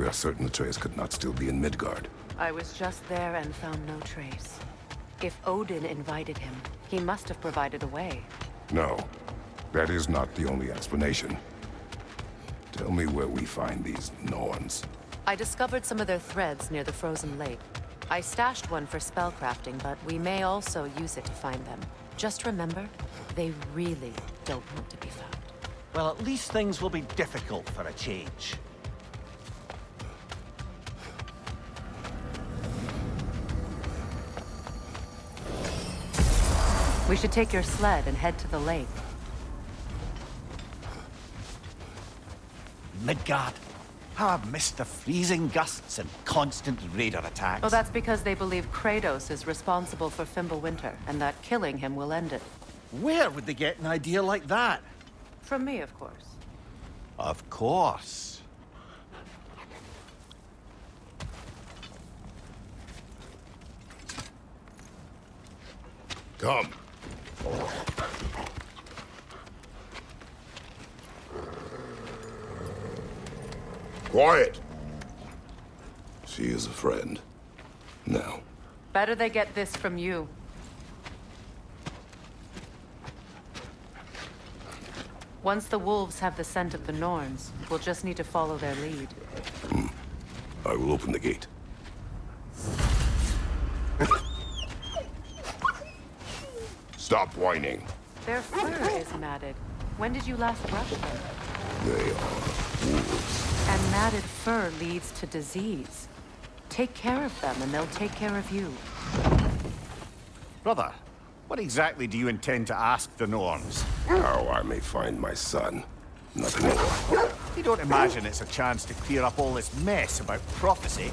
are certain Atreus could not still be in Midgard. I was just there and found no trace. If Odin invited him, he must have provided a way. No, that is not the only explanation. Tell me where we find these Norns. I discovered some of their threads near the frozen lake. I stashed one for spellcrafting, but we may also use it to find them. Just remember, they really don't want to be found. Well, at least things will be difficult for a change. We should take your sled and head to the lake. Midgard. How I've missed the freezing gusts and constant raider attacks. Well, that's because they believe Kratos is responsible for Fimbulwinter, and that killing him will end it. Where would they get an idea like that? From me, of course. Of course. Come. Quiet! She is a friend. Now. Better they get this from you. Once the wolves have the scent of the Norns, we'll just need to follow their lead. I will open the gate. Stop whining. Their fur is matted. When did you last brush them? They are wolves. And matted fur leads to disease. Take care of them, and they'll take care of you. Brother, what exactly do you intend to ask the Norns? How I may find my son. Nothing more. You don't imagine it's a chance to clear up all this mess about prophecy?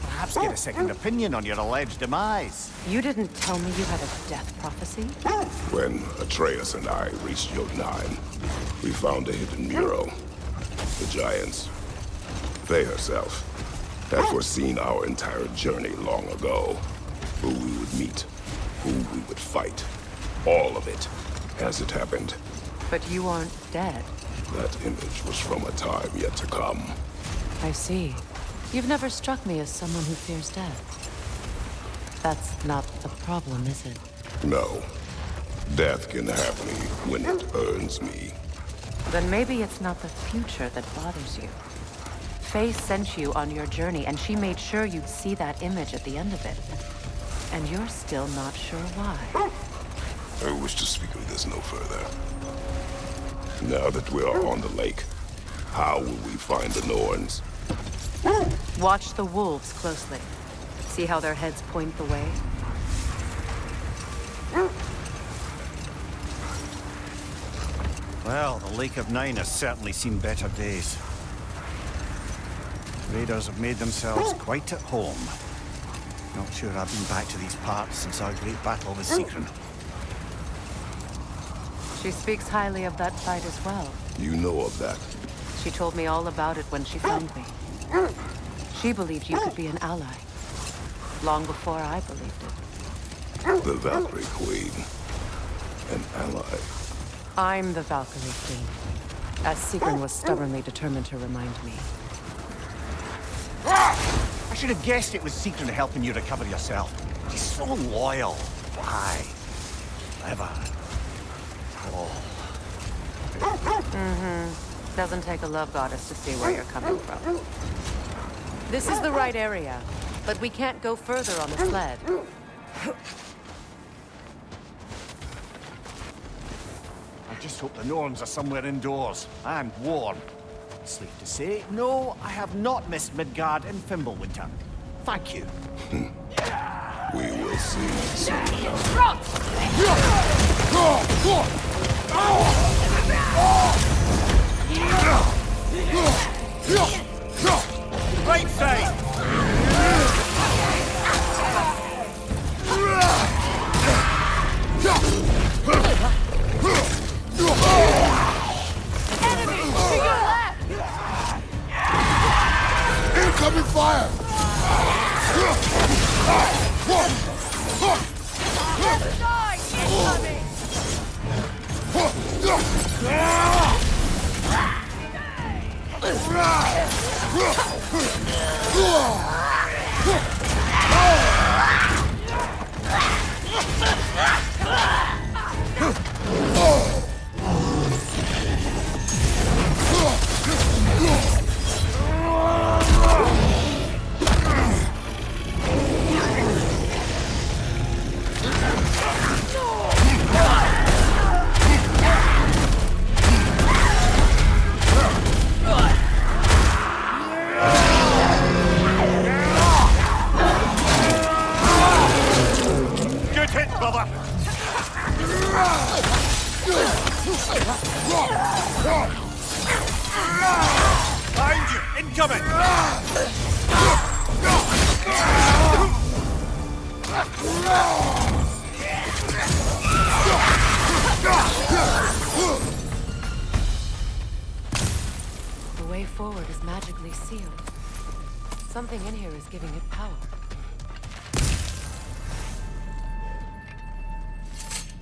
Perhaps get a second opinion on your alleged demise. You didn't tell me you had a death prophecy? When Atreus and I reached Jotunheim, we found a hidden mural. The Giants, they herself, had foreseen our entire journey long ago. Who we would meet, who we would fight. All of it, as it happened. But you aren't dead. That image was from a time yet to come. I see. You've never struck me as someone who fears death. That's not the problem, is it? No. Death can have me when it earns me. Then maybe it's not the future that bothers you. Faye sent you on your journey, and she made sure you'd see that image at the end of it. And you're still not sure why. I wish to speak of this no further. Now that we are on the lake, how will we find the Norns? Watch the wolves closely. See how their heads point the way? Well, the Lake of Nine has certainly seen better days. Raiders have made themselves quite at home. Not sure I've been back to these parts since our great battle with Sigrun. She speaks highly of that fight as well. You know of that. She told me all about it when she found me. She believed you could be an ally. Long before I believed it. The Valkyrie Queen. An ally. I'm the Valkyrie Queen. As Sigrun was stubbornly determined to remind me. I should have guessed it was Sigrun helping you recover yourself. She's so loyal. Why? Clever. Oh. Doesn't take a love goddess to see where you're coming from. This is the right area, but we can't go further on the sled. I just hope the Norns are somewhere indoors and warm. Safe to say, no, I have not missed Midgard in Fimbulwinter. Thank you. We will see soon. Right side! Enemy! To your left! Incoming fire! Left side! Incoming! Good hit, brother! Behind you! Incoming! The way forward is magically sealed. Something in here is giving it power.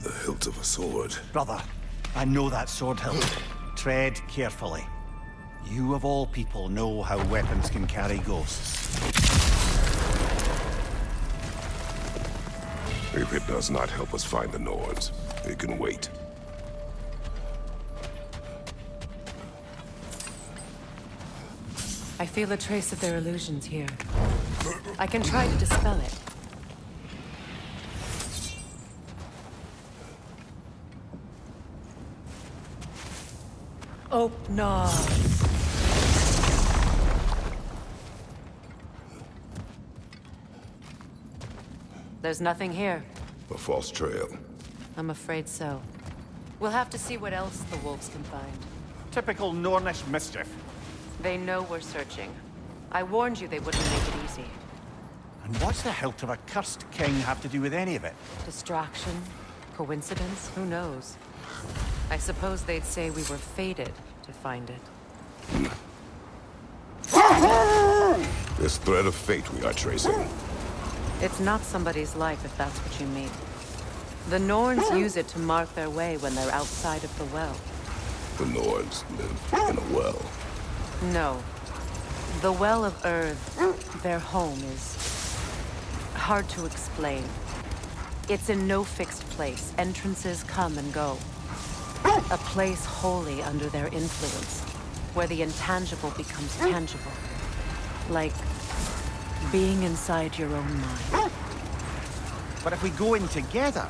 The hilt of a sword. Brother, I know that sword hilt. Tread carefully. You of all people know how weapons can carry ghosts. If it does not help us find the Norns, it can wait. I feel a trace of their illusions here. I can try to dispel it. Oh, no. There's nothing here. A false trail. I'm afraid so. We'll have to see what else the wolves can find. Typical Nornish mischief. They know we're searching. I warned you they wouldn't make it easy. And what's the hilt of a cursed king have to do with any of it? Distraction? Coincidence? Who knows? I suppose they'd say we were fated to find it. This thread of fate we are tracing. It's not somebody's life, if that's what you mean. The Norns use it to mark their way when they're outside of the well. The Norns live in a well. No. The Well of Earth, their home, is hard to explain. It's in no fixed place. Entrances come and go. A place wholly under their influence, where the intangible becomes tangible. Like being inside your own mind. But if we go in together,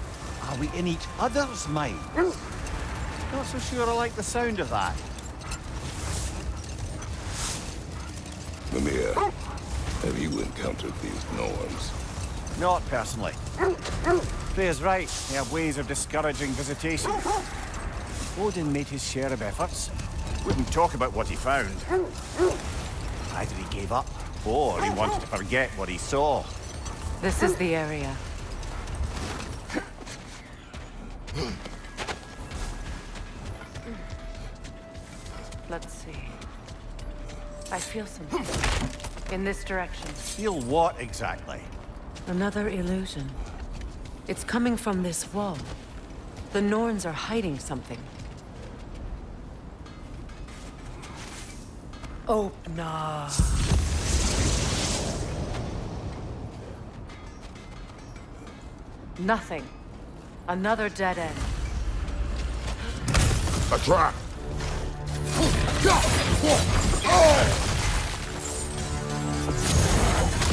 are we in each other's minds? Not so sure I like the sound of that. Mimir, have you encountered these Norns? Not personally. Freya's right. They have ways of discouraging visitation. Odin made his share of efforts. Wouldn't talk about what he found. Either he gave up, or he wanted to forget what he saw. This is the area. Let's see. I feel something. In this direction. Feel what exactly? Another illusion. It's coming from this wall. The Norns are hiding something. Oh, nah. Nothing. Another dead end. A trap!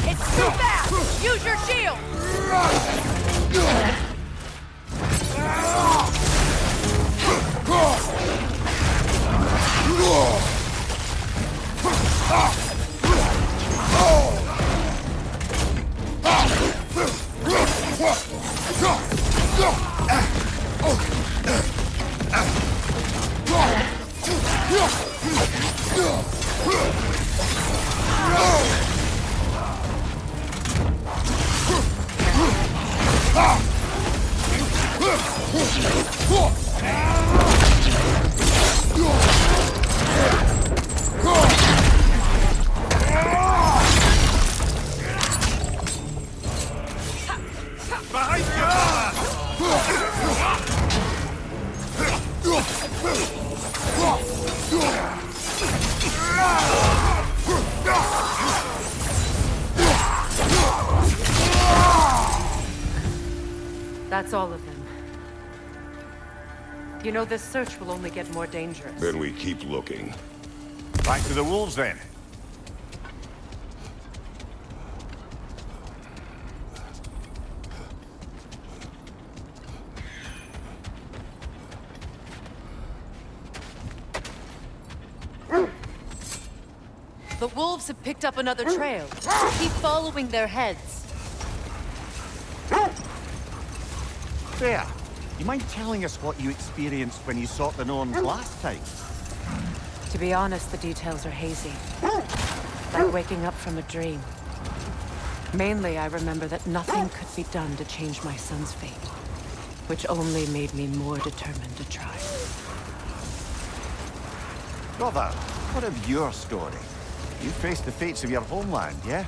It's too fast! Use your shield! That's all of them. You know, this search will only get more dangerous. Then we keep looking. Back to the wolves, then. The wolves have picked up another trail. Keep following their heads. There. You mind telling us what you experienced when you sought the Norns last time? To be honest, the details are hazy. Like waking up from a dream. Mainly, I remember that nothing could be done to change my son's fate, which only made me more determined to try. Brother, what of your story? You faced the fates of your homeland, yeah?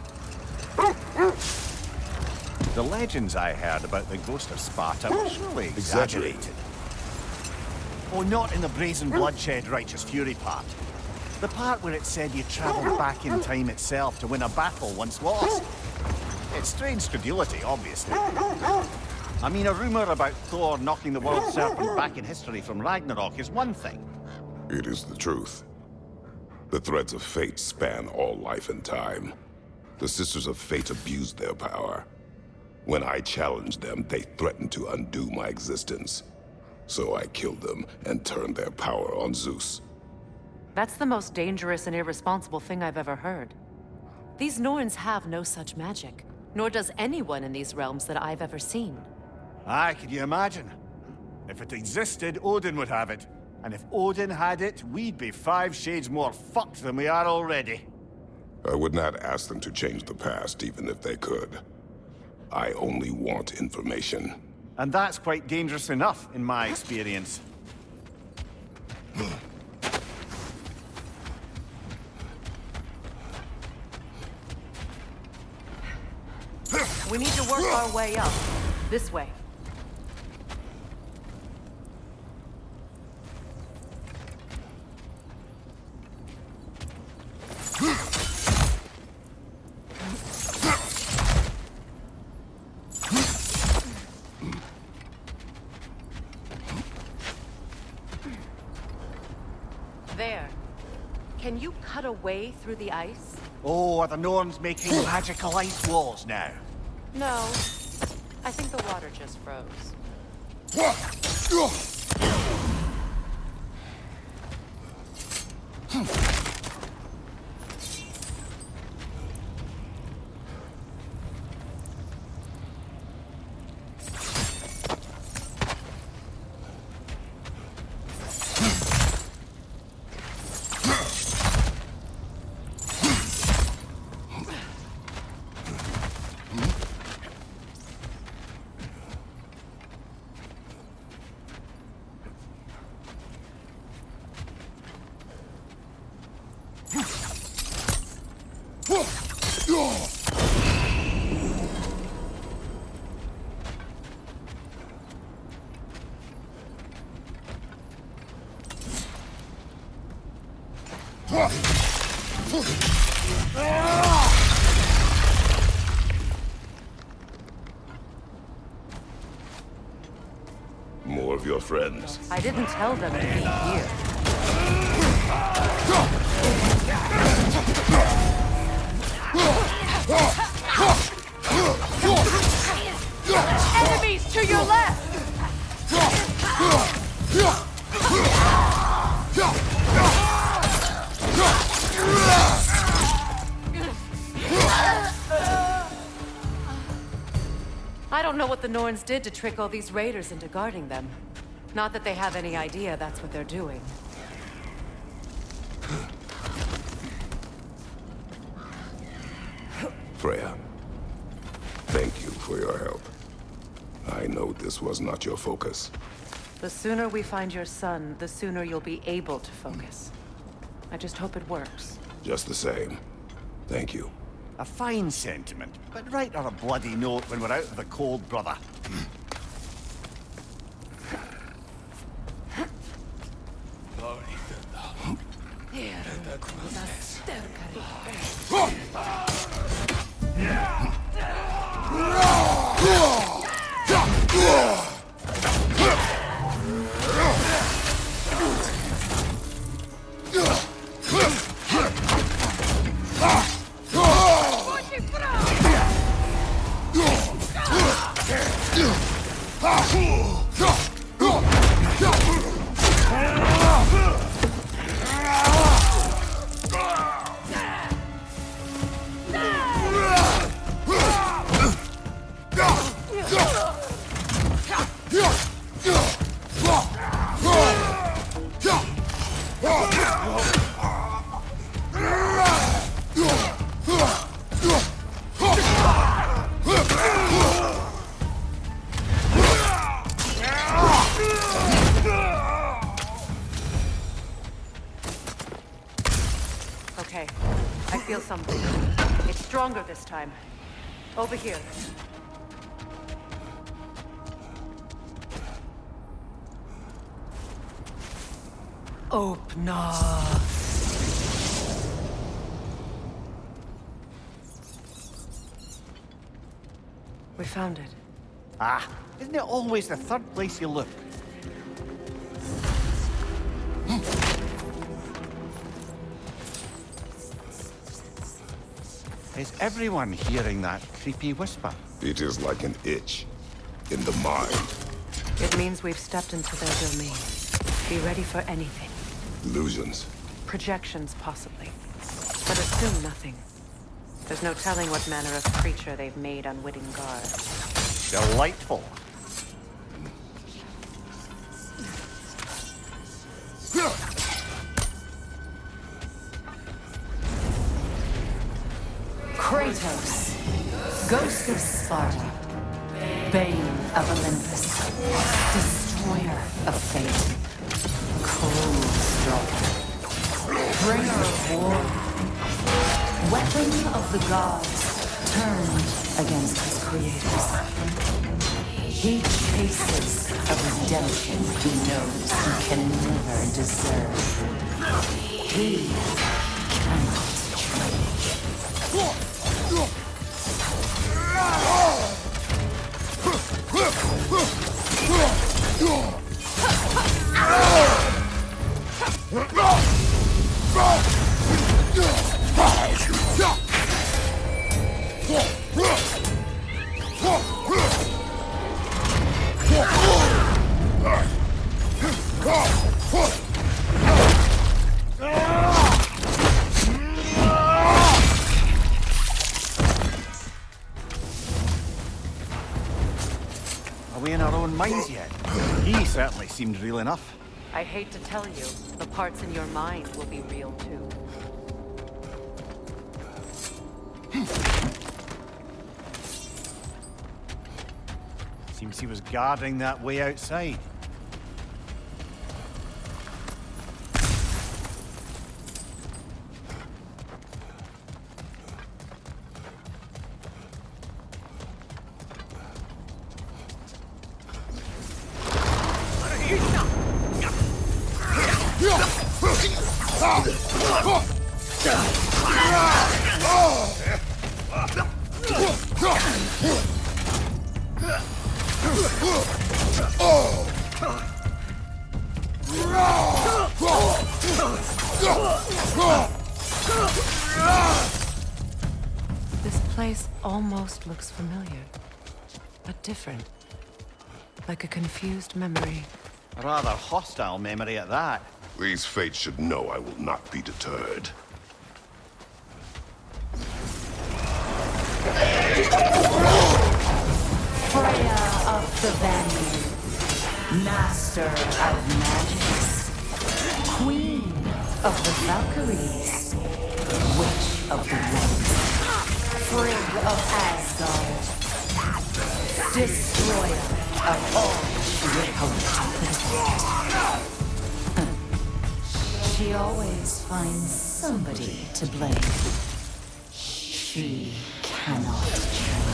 The legends I heard about the ghost of Sparta were surely exaggerated. Oh, not in the brazen bloodshed righteous fury part. The part where it said you travelled back in time itself to win a battle once lost. It's strange credulity, obviously. I mean, a rumour about Thor knocking the world serpent back in history from Ragnarok is one thing. It is the truth. The threads of fate span all life and time. The Sisters of Fate abused their power. When I challenged them, they threatened to undo my existence. So I killed them and turned their power on Zeus. That's the most dangerous and irresponsible thing I've ever heard. These Norns have no such magic, nor does anyone in these realms that I've ever seen. Aye, can you imagine? If it existed, Odin would have it. And if Odin had it, we'd be 5 shades more fucked than we are already. I would not ask them to change the past, even if they could. I only want information. And that's quite dangerous enough, in my experience. We need to work our way up. This way. There. Can you cut a way through the ice? Oh, are the Norns making magical ice walls now? No. I think the water just froze. More of your friends. I didn't tell them to be here. Enemies to your left! I don't know what the Norns did to trick all these raiders into guarding them. Not that they have any idea that's what they're doing. Freya, thank you for your help. I know this was not your focus. The sooner we find your son, the sooner you'll be able to focus. I just hope it works. Just the same. Thank you. A fine sentiment, but write her a bloody note when we're out of the cold, brother. Okay, I feel something. It's stronger this time. Over here. Open up. We found it. Ah, isn't it always the third place you look? Is everyone hearing that creepy whisper? It is like an itch in the mind. It means we've stepped into their domain. Be ready for anything. Illusions. Projections, possibly. But assume nothing. There's no telling what manner of creature they've made unwitting guard. Delightful. Kratos, Ghost of Sparta, Bane of Olympus, Destroyer of Fate, Cold Stalker, Bringer of War, Weapon of the Gods, turned against his creators. He chases a redemption he knows he can never deserve. He cannot change. Are we in our own minds yet? He certainly seemed real enough. I hate to tell you, the parts in your mind will be real too. Seems he was guarding that way outside. This place almost looks familiar, but different. Like a confused memory. A rather hostile memory at that. These fates should know I will not be deterred. Freya of the Vanguard, Master of Magics, Queen of the Valkyries, Witch of the Winds, Frigg of Asgard, Destroyer of all she would hope to protect. She always finds somebody to blame. She cannot change.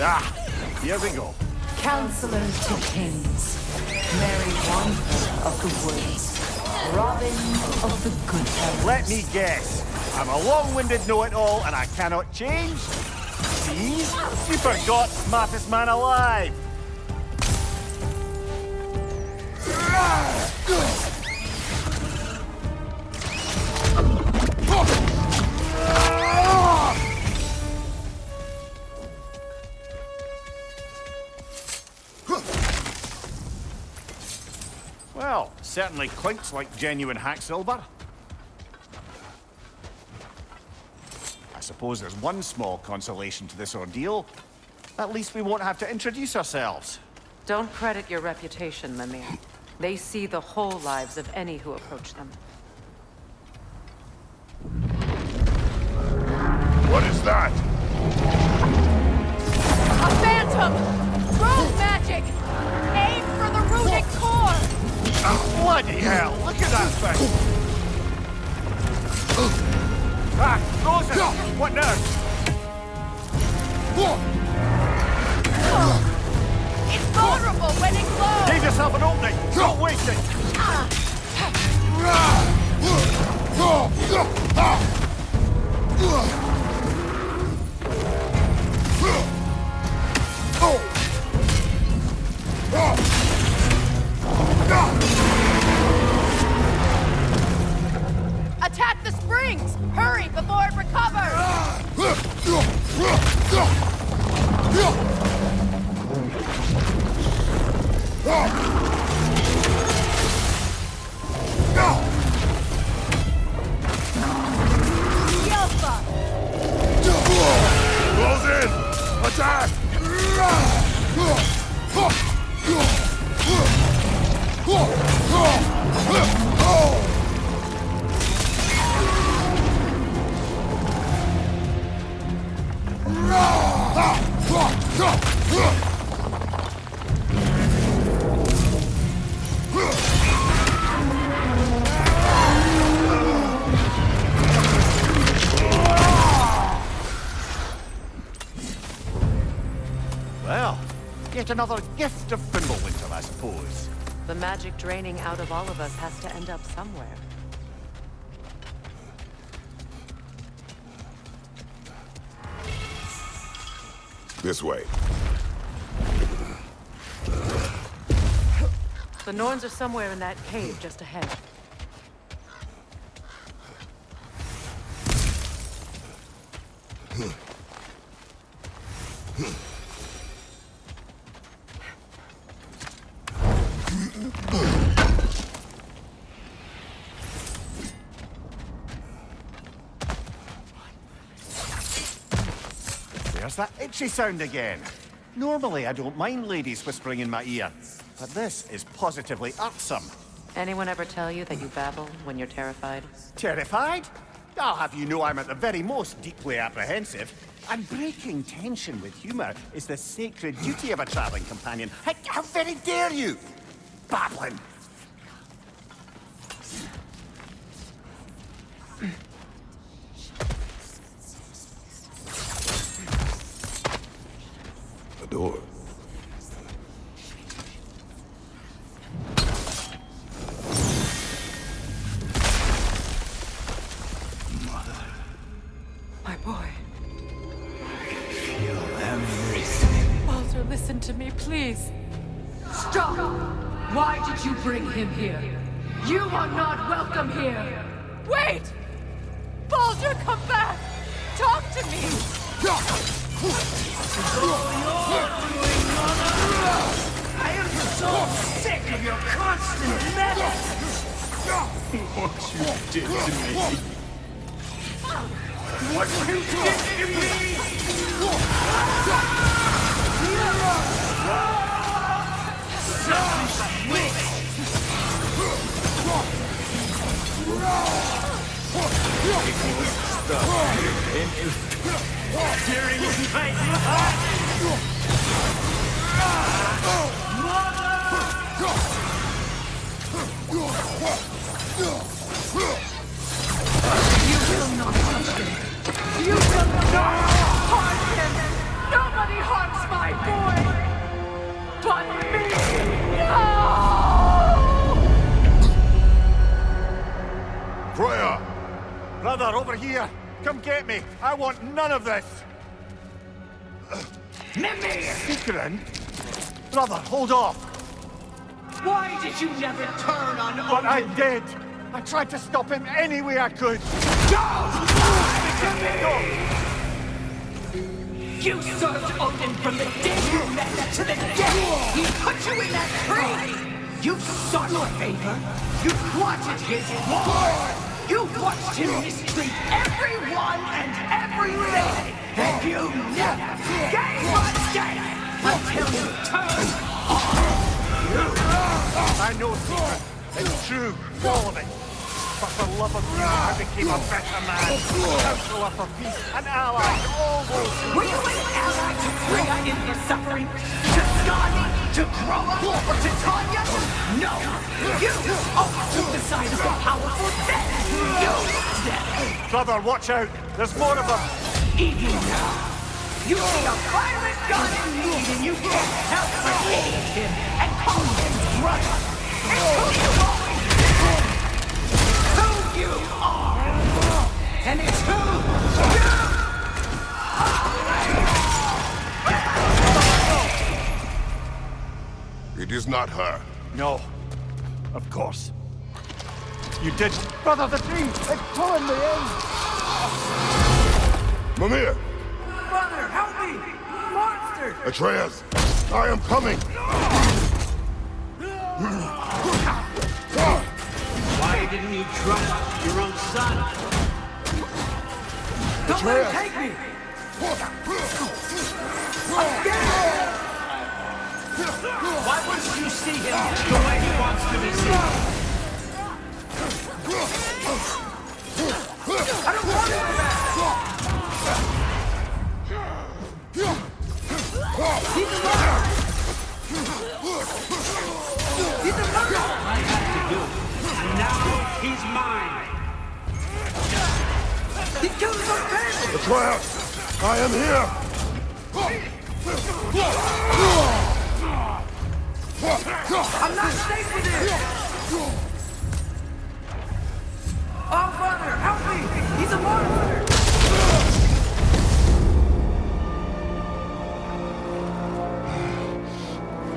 Ah, here we go. Counselor to kings, Merry Wanderer of the woods, Robin of the good fellows. Let me guess. I'm a long-winded know-it-all and I cannot change? See? You forgot smartest man alive. Well, certainly clinks like genuine hack silver. I suppose there's one small consolation to this ordeal. At least we won't have to introduce ourselves. Don't credit your reputation, Mimir. They see the whole lives of any who approach them. What is that? A phantom! Rogue magic! Aim for the runic core! Oh, bloody hell! Look at that thing! Ah, frozen! What now? It's vulnerable when it glows! Give yourself an opening! Don't waste it! Attack the springs! Hurry before it recovers! Yelpa! Close in! Attack! Well, yet another gift of Fimbulwinter, I suppose. The magic draining out of all of us has to end up somewhere. This way. The Norns are somewhere in that cave just ahead. There's that itchy sound again. Normally, I don't mind ladies whispering in my ear, but this is positively irksome. Anyone ever tell you that you babble when you're terrified? Terrified? I'll have you know I'm at the very most deeply apprehensive. And breaking tension with humor is the sacred duty of a traveling companion. How very dare you! Babbling! The door. My boy. Feel everything. Baldur, listen to me, please. Stop! Why did you bring him here? You are not welcome here! Wait! Baldur, come back! Talk to me! I am so sick of your constant menace. What you did to me. What you did to me. Selfish witch. Tearing inside your You will not touch him! You will not harm him! Nobody harms my Come get me! I want none of this! Mimir! Secret? Brother, hold off! Why did you never turn on Odin? But I did! I tried to stop him any way I could! Don't lie to me! You served Odin from the day you met to the day he put you in that tree! You sought favor. You wanted his war. You watched him mistreat everyone and everything. And you never gave a damn until you turned on. I know, Secret. It's true. All of it. But for love of you, I became a better man. Counselor for peace, an ally to all those who... Were you an ally to Freya in her suffering? To Skadi? To Groa? Or to Tanya? No! You always took the side of the powerful then! You then! Brother, watch out! There's more of them! Even now, you see a violent god in need and you can't help but hate him and call him brother! It's who you always been! Who you are! And it's who you It is not her. No. Of course. You did... Brother, the tree! It's pulling me in! Mimir! Mother, help me! Monster! Atreus! I am coming! Why didn't you trust your own son? Don't let him take me! Why wouldn't you see him the way he wants to be seen? I don't want him back! He's alive! He's alive! I had to do it. And now he's mine! He killed his own family! Atreus! I am here! I'm not safe with him! Oh, Father, help me! He's a monster!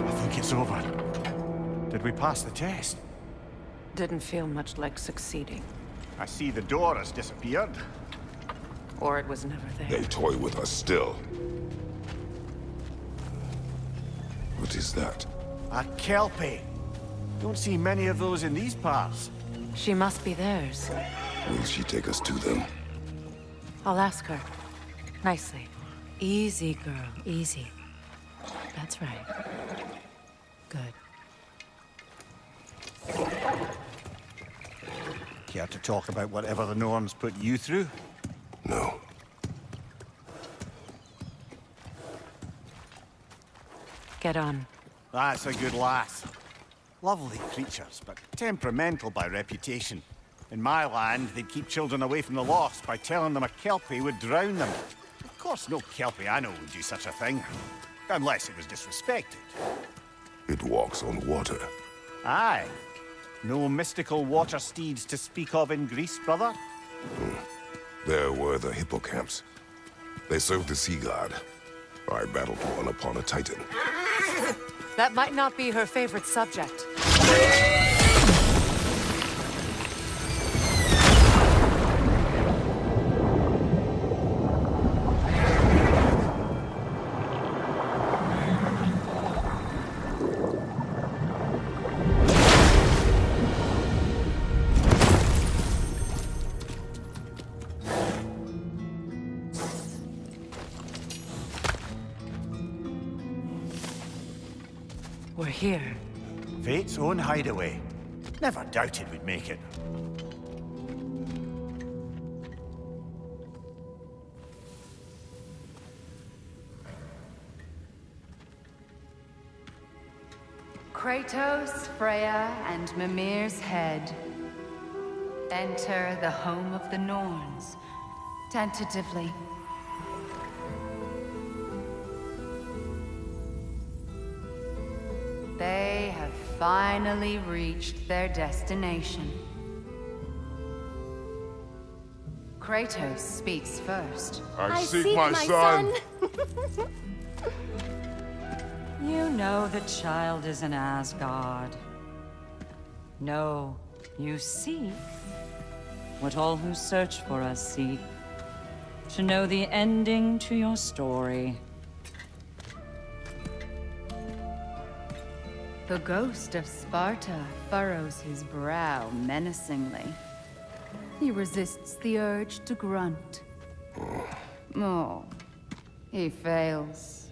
I think it's over. Did we pass the test? Didn't feel much like succeeding. I see the door has disappeared. Or it was never there. They toy with us still. What is that? A Kelpie. Don't see many of those in these parts. She must be theirs. Will she take us to them? I'll ask her. Nicely. Easy, girl. Easy. That's right. Good. Care to talk about whatever the Norns put you through? No. Get on. That's a good lass. Lovely creatures, but temperamental by reputation. In my land, they'd keep children away from the lost by telling them a Kelpie would drown them. Of course, no Kelpie I know would do such a thing. Unless it was disrespected. It walks on water. Aye. No mystical water steeds to speak of in Greece, brother? There were the hippocamps. They served the sea god. I battled one upon a titan. That might not be her favorite subject. We're here. Fate's own hideaway. Never doubted we'd make it. Kratos, Freya, and Mimir's head. Enter the home of the Norns. Tentatively. They have finally reached their destination. Kratos speaks first. I seek my son. You know the child is in Asgard. No, you seek what all who search for us seek. To know the ending to your story. The ghost of Sparta furrows his brow menacingly. He resists the urge to grunt. Oh, he fails.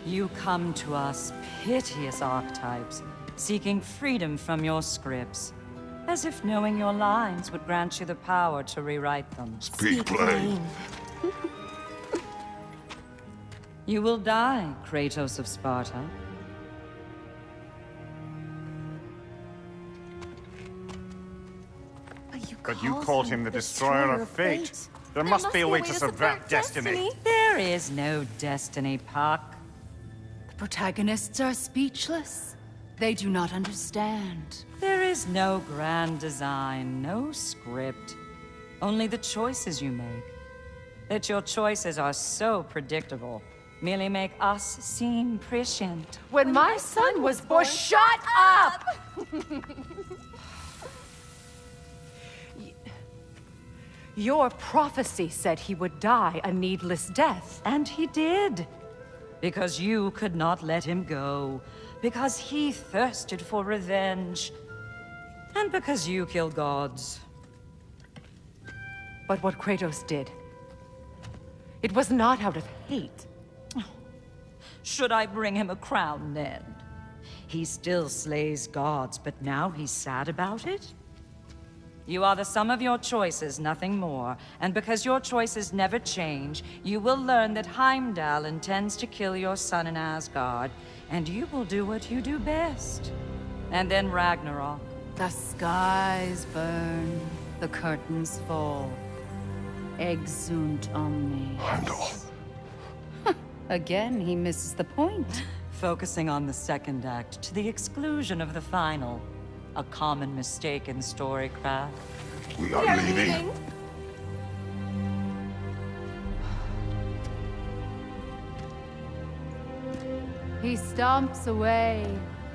You come to us, piteous archetypes, seeking freedom from your scripts. As if knowing your lines would grant you the power to rewrite them. Speak plain. You will die, Kratos of Sparta. But you called him the Destroyer of Fate. There must be a way to subvert destiny. There is no destiny, Puck. The protagonists are speechless. They do not understand. There is no grand design, no script. Only the choices you make. That your choices are so predictable merely make us seem prescient. When my son was born, shut up! Your prophecy said he would die a needless death. And he did. Because you could not let him go. Because he thirsted for revenge. And because you kill gods. But what Kratos did, it was not out of hate. Should I bring him a crown then? He still slays gods, but now he's sad about it? You are the sum of your choices, nothing more. And because your choices never change, you will learn that Heimdall intends to kill your son in Asgard, and you will do what you do best. And then Ragnarok. The skies burn, the curtains fall. Exunt omnes. Heimdall. Again, he misses the point. Focusing on the second act to the exclusion of the final. A common mistake in storycraft. We are leaving. He stomps away,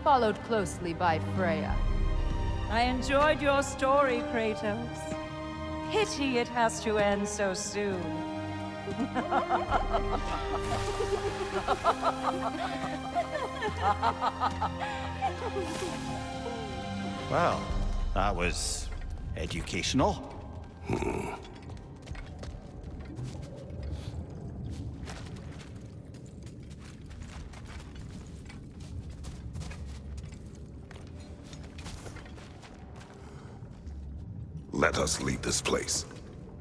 followed closely by Freya. I enjoyed your story, Kratos. Pity it has to end so soon. Well, that was educational. Let us leave this place.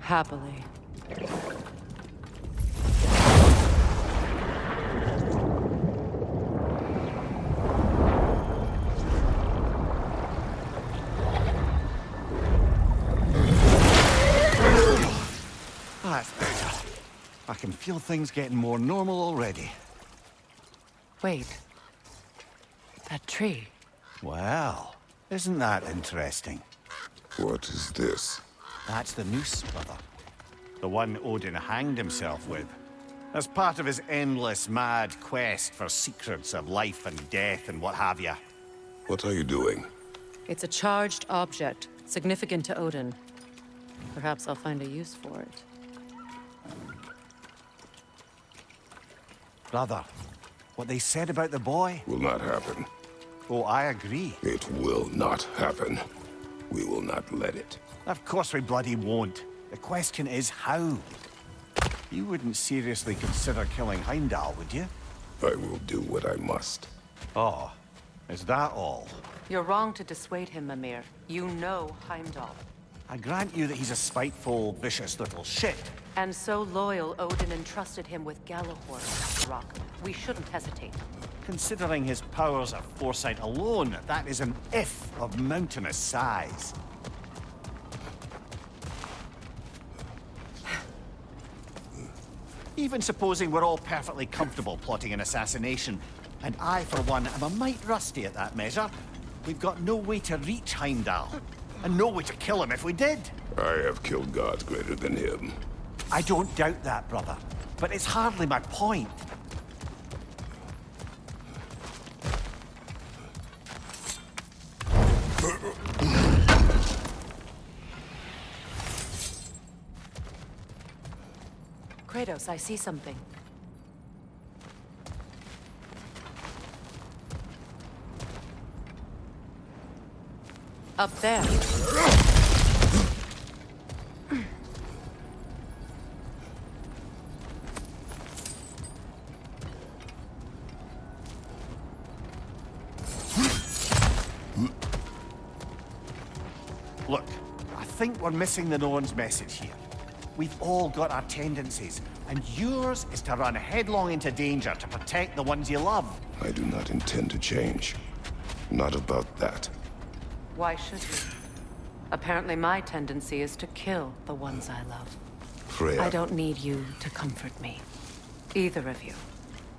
Happily. That's better. I can feel things getting more normal already. Wait. That tree. Well, isn't that interesting? What is this? That's the noose, brother. The one Odin hanged himself with. As part of his endless, mad quest for secrets of life and death and what have you. What are you doing? It's a charged object, significant to Odin. Perhaps I'll find a use for it. Brother, what they said about the boy? Will not happen. Oh, I agree. It will not happen. We will not let it. Of course we bloody won't. The question is how. You wouldn't seriously consider killing Heimdall, would you? I will do what I must. Oh, is that all? You're wrong to dissuade him, Mimir. You know Heimdall. I grant you that he's a spiteful, vicious little shit. And so loyal, Odin entrusted him with Gjallarhorn, Rock. We shouldn't hesitate. Considering his powers of foresight alone, that is an if of mountainous size. Even supposing we're all perfectly comfortable plotting an assassination, and I, for one, am a mite rusty at that measure, we've got no way to reach Heimdall, and no way to kill him if we did. I have killed gods greater than him. I don't doubt that, brother. But it's hardly my point. Kratos, I see something. Up there. Look, I think we're missing the Norn's message here. We've all got our tendencies, and yours is to run headlong into danger to protect the ones you love. I do not intend to change. Not about that. Why should we? Apparently my tendency is to kill the ones I love. Freya. I don't need you to comfort me. Either of you.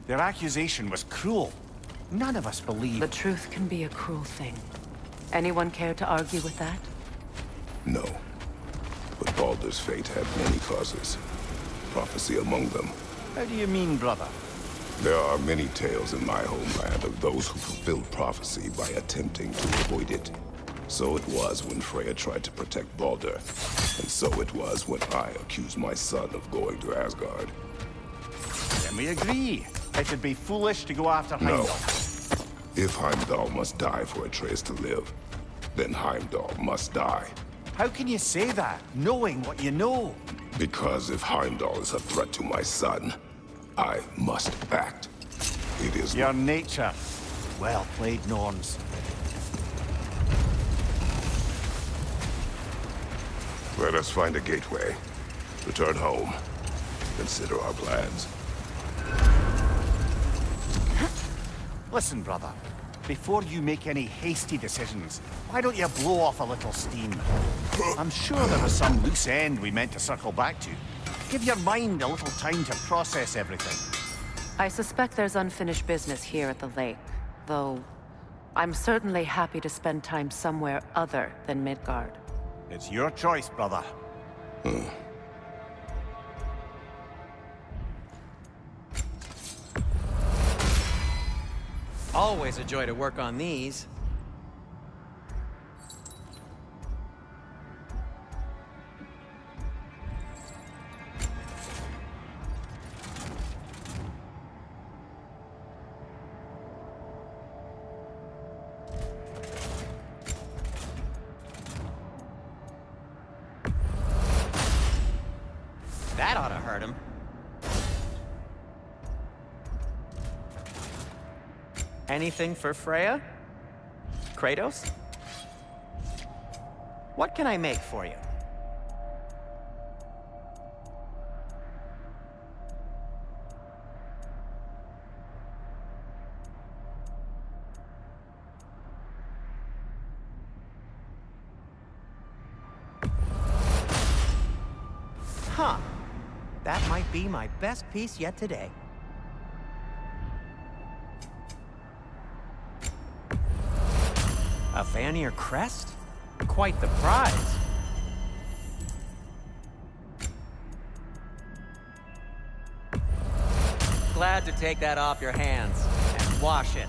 Their accusation was cruel. None of us believe. The truth can be a cruel thing. Anyone care to argue with that? No. But Baldur's fate had many causes. Prophecy among them. How do you mean, brother? There are many tales in my homeland of those who fulfilled prophecy by attempting to avoid it. So it was when Freya tried to protect Baldur. And so it was when I accused my son of going to Asgard. Then we agree. It would be foolish to go after No. Heimdall. If Heimdall must die for Atreus to live, then Heimdall must die. How can you say that, knowing what you know? Because if Heimdall is a threat to my son, I must act. It is Your nature. Well played, Norns. Let us find a gateway. Return home. Consider our plans. Listen, brother. Before you make any hasty decisions, why don't you blow off a little steam? I'm sure there was some loose end we meant to circle back to. Give your mind a little time to process everything. I suspect there's unfinished business here at the lake, though I'm certainly happy to spend time somewhere other than Midgard. It's your choice, brother. Always a joy to work on these. That ought to hurt him. Anything for Freya? Kratos? What can I make for you? Huh. That might be my best piece yet today. A Vanir crest? Quite the prize. Glad to take that off your hands and wash it.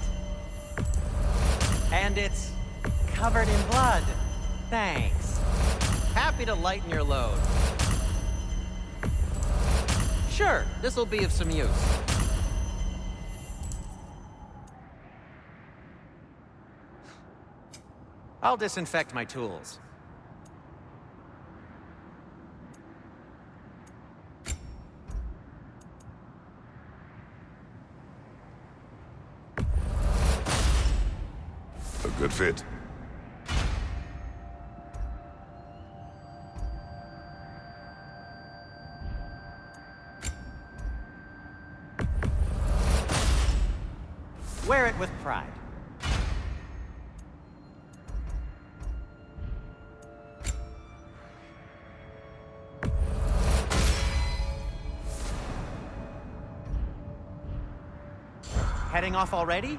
And it's covered in blood. Thanks. Happy to lighten your load. Sure, this'll be of some use. I'll disinfect my tools. a good fit. Wear it with pride. Heading off already?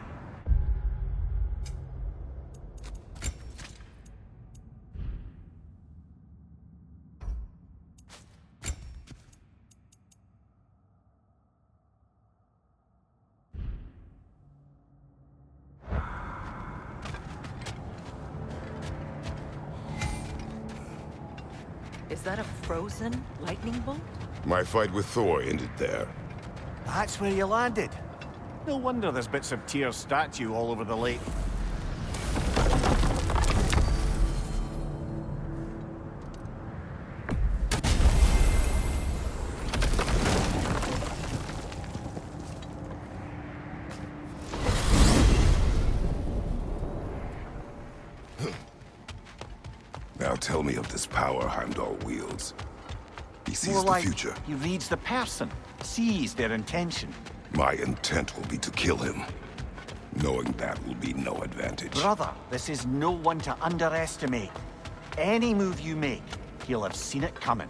Is that a frozen lightning bolt? My fight with Thor ended there. That's where you landed. No wonder there's bits of Tyr's statue all over the lake. Now tell me of this power Heimdall wields. He sees More the like future. he reads the person, sees their intention. My intent will be to kill him. Knowing that will be no advantage. Brother, this is no one to underestimate. Any move you make, he'll have seen it coming.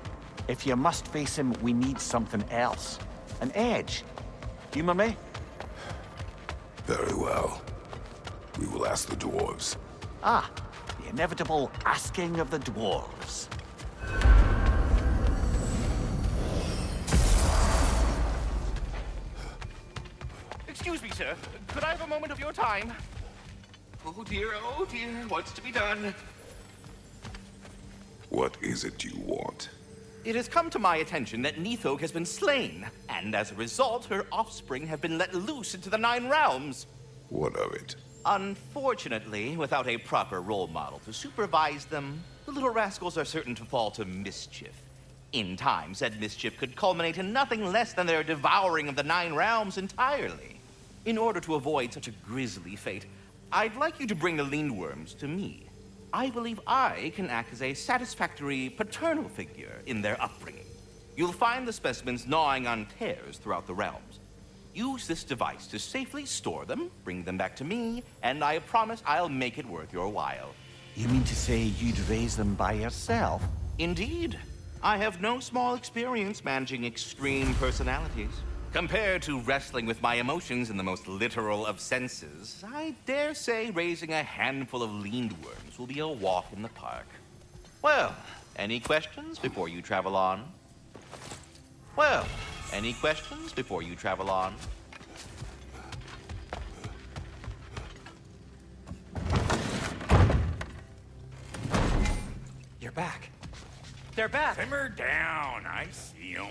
If you must face him, we need something else. An edge. Humor me? Very well. We will ask the dwarves. Ah, the inevitable asking of the dwarves. Excuse me, sir. Could I have a moment of your time? Oh dear, what's to be done? What is it you want? It has come to my attention that Nithog has been slain, and as a result, her offspring have been let loose into the Nine Realms. What of it? Unfortunately, without a proper role model to supervise them, the little rascals are certain to fall to mischief. In time, said mischief could culminate in nothing less than their devouring of the Nine Realms entirely. In order to avoid such a grisly fate, I'd like you to bring the Lindworms to me. I believe I can act as a satisfactory paternal figure in their upbringing. You'll find the specimens gnawing on tears throughout the realms. Use this device to safely store them, bring them back to me, and I promise I'll make it worth your while. You mean to say you'd raise them by yourself? Indeed. I have no small experience managing extreme personalities. Compared to wrestling with my emotions in the most literal of senses, I dare say raising a handful of Lindworms will be a walk in the park. Well, any questions before you travel on? Well, any questions before you travel on? You're back. They're back. Simmer down. I see them.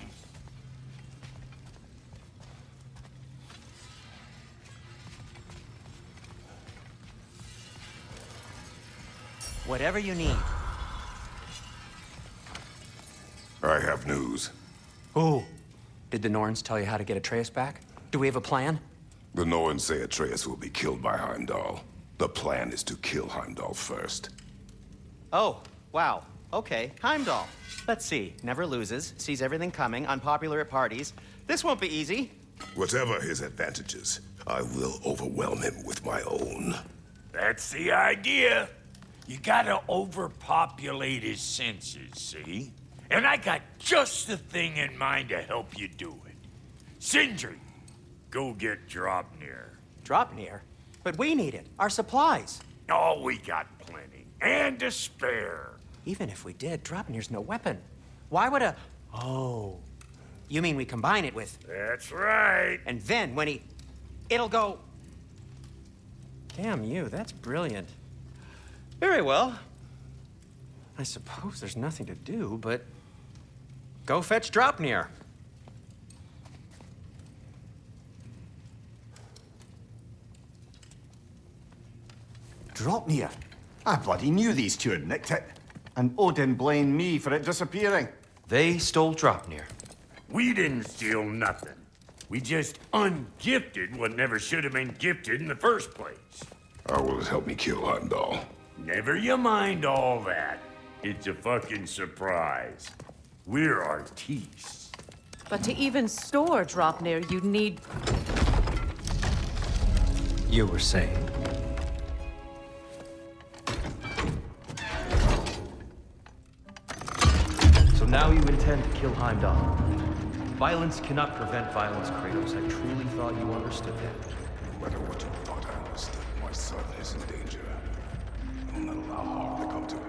Whatever you need. I have news. Oh. Did the Norns tell you how to get Atreus back? Do we have a plan? The Norns say Atreus will be killed by Heimdall. The plan is to kill Heimdall first. Oh, wow. Okay, Heimdall. Let's see. Never loses, sees everything coming, unpopular at parties. This won't be easy. Whatever his advantages, I will overwhelm him with my own. That's the idea. You gotta overpopulate his senses, see? And I got just the thing in mind to help you do it. Sindri, go get Draupnir. Draupnir? But we need it. Our supplies. Oh, we got plenty. And to spare. Even if we did, Draupnir's no weapon. Why would a... Oh. You mean we combine it with... That's right. And then when he... It'll go... Damn you, that's brilliant. Very well. I suppose there's nothing to do, but... Go fetch Draupnir. Draupnir? I bloody knew these two had nicked it. And Odin blamed me for it disappearing. They stole Draupnir. We didn't steal nothing. We just ungifted what never should have been gifted in the first place. How will it help me kill Heimdall? Never you mind all that. It's a fucking surprise. We're artistes. But to even store Draupnir, you'd need... You were saying? So now you intend to kill Heimdall. Violence cannot prevent violence, Kratos. I truly thought you understood that. No matter what you thought I understood, my son is in danger. I will not allow harm to come to him.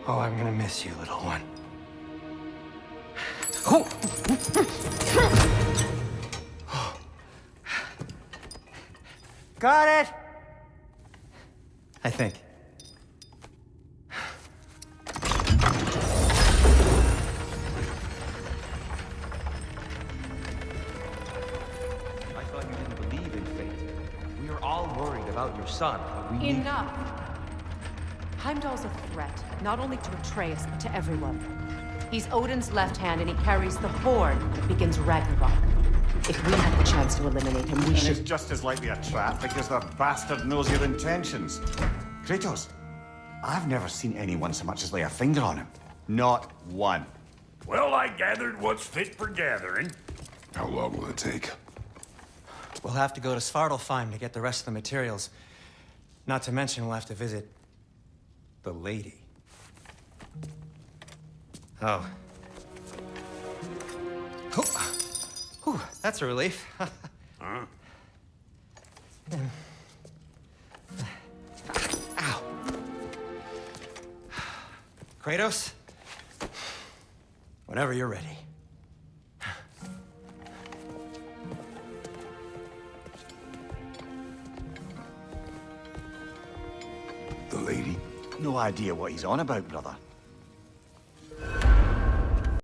Oh, I'm gonna miss you, little one. Got it! I think. I thought you didn't believe in fate. We are all worried about your son. But we Enough! Heimdall's a threat, not only to Atreus, but to everyone. He's Odin's left hand, and he carries the horn that begins Ragnarok. If we had the chance to eliminate him, we And should... it's just as likely a trap because the bastard knows your intentions. Kratos, I've never seen anyone so much as lay a finger on him. Not one. Well, I gathered what's fit for gathering. How long will it take? We'll have to go to Svartalfheim to get the rest of the materials. Not to mention we'll have to visit the lady. Oh. Whew, that's a relief. Huh? Ow. Kratos? Whenever you're ready. The lady? No idea what he's on about, brother.